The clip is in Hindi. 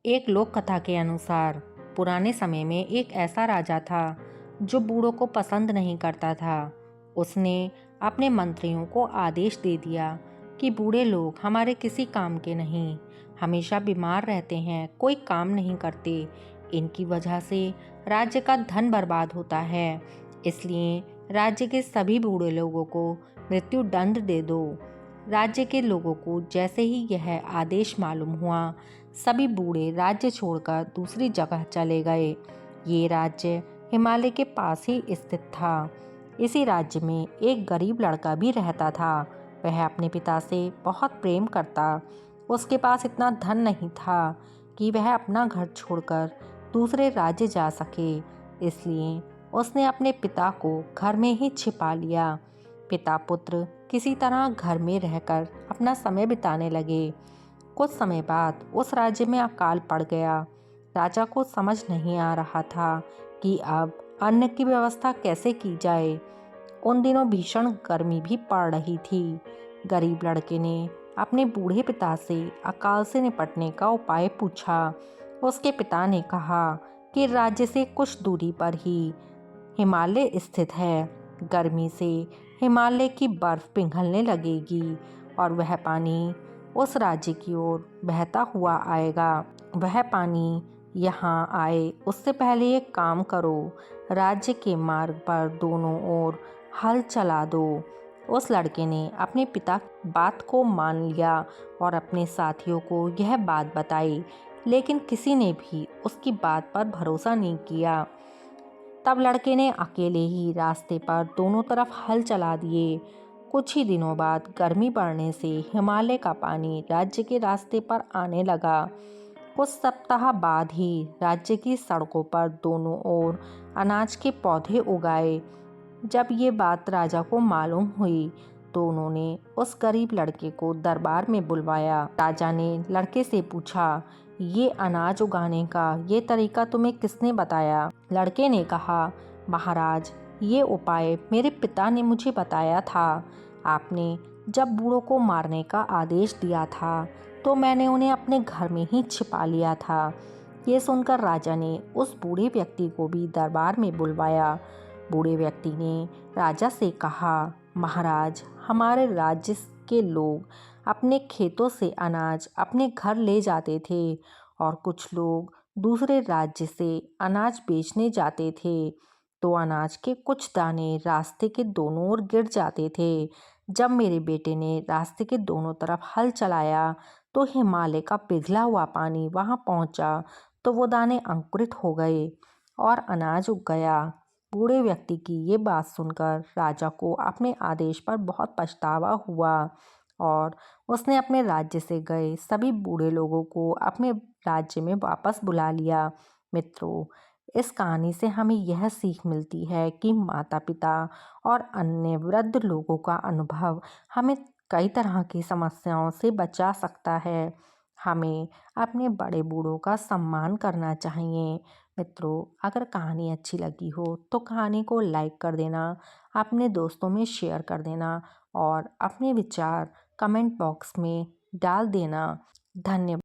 एक लोक कथा के अनुसार पुराने समय में एक ऐसा राजा था जो बूढ़ों को पसंद नहीं करता था। उसने अपने मंत्रियों को आदेश दे दिया कि बूढ़े लोग हमारे किसी काम के नहीं, हमेशा बीमार रहते हैं, कोई काम नहीं करते। इनकी वजह से राज्य का धन बर्बाद होता है। इसलिए राज्य के सभी बूढ़े लोगों को मृत्यु दंड दे दो। राज्य के लोगों को जैसे ही यह आदेश मालूम हुआ, सभी बूढ़े राज्य छोड़कर दूसरी जगह चले गए। ये राज्य हिमालय के पास ही स्थित था। इसी राज्य में एक गरीब लड़का भी रहता था। वह अपने पिता से बहुत प्रेम करता। उसके पास इतना धन नहीं था कि वह अपना घर छोड़कर दूसरे राज्य जा सके। इसलिए उसने अपने पिता को घर में ही छिपा लिया। पिता पुत्र किसी तरह घर में रहकर अपना समय बिताने लगे। कुछ समय बाद उस राज्य में अकाल पड़ गया। राजा को समझ नहीं आ रहा था कि अब अन्न की व्यवस्था कैसे की जाए। उन दिनों भीषण गर्मी भी पड़ रही थी। गरीब लड़के ने अपने बूढ़े पिता से अकाल से निपटने का उपाय पूछा। उसके पिता ने कहा कि राज्य से कुछ दूरी पर ही हिमालय स्थित है। गर्मी से हिमालय की बर्फ पिघलने लगेगी और वह पानी उस राज्य की ओर बहता हुआ आएगा। वह पानी यहाँ आए उससे पहले एक काम करो, राज्य के मार्ग पर दोनों ओर हल चला दो। उस लड़के ने अपने पिता की बात को मान लिया और अपने साथियों को यह बात बताई, लेकिन किसी ने भी उसकी बात पर भरोसा नहीं किया। तब लड़के ने अकेले ही रास्ते पर दोनों तरफ हल चला दिए। कुछ ही दिनों बाद गर्मी बढ़ने से हिमालय का पानी राज्य के रास्ते पर आने लगा। कुछ सप्ताह बाद ही राज्य की सड़कों पर दोनों ओर अनाज के पौधे उगाए। जब ये बात राजा को मालूम हुई तो उन्होंने उस गरीब लड़के को दरबार में बुलवाया। राजा ने लड़के से पूछा, ये अनाज उगाने का ये तरीका तुम्हें किसने बताया? लड़के ने कहा, महाराज, ये उपाय मेरे पिता ने मुझे बताया था। आपने जब बूढ़ों को मारने का आदेश दिया था तो मैंने उन्हें अपने घर में ही छिपा लिया था। ये सुनकर राजा ने उस बूढ़े व्यक्ति को भी दरबार में बुलवाया। बूढ़े व्यक्ति ने राजा से कहा, महाराज, हमारे राज्य के लोग अपने खेतों से अनाज अपने घर ले जाते थे और कुछ लोग दूसरे राज्य से अनाज बेचने जाते थे तो अनाज के कुछ दाने रास्ते के दोनों ओर गिर जाते थे। जब मेरे बेटे ने रास्ते के दोनों तरफ हल चलाया तो हिमालय का पिघला हुआ पानी वहां पहुंचा तो वो दाने अंकुरित हो गए और अनाज उग गया। बूढ़े व्यक्ति की ये बात सुनकर राजा को अपने आदेश पर बहुत पछतावा हुआ और उसने अपने राज्य से गए सभी बूढ़े लोगों को अपने राज्य में वापस बुला लिया। मित्रों, इस कहानी से हमें यह सीख मिलती है कि माता पिता और अन्य वृद्ध लोगों का अनुभव हमें कई तरह की समस्याओं से बचा सकता है। हमें अपने बड़े बूढ़ों का सम्मान करना चाहिए। मित्रों, अगर कहानी अच्छी लगी हो तो कहानी को लाइक कर देना, अपने दोस्तों में शेयर कर देना और अपने विचार कमेंट बॉक्स में डाल देना। धन्यवाद।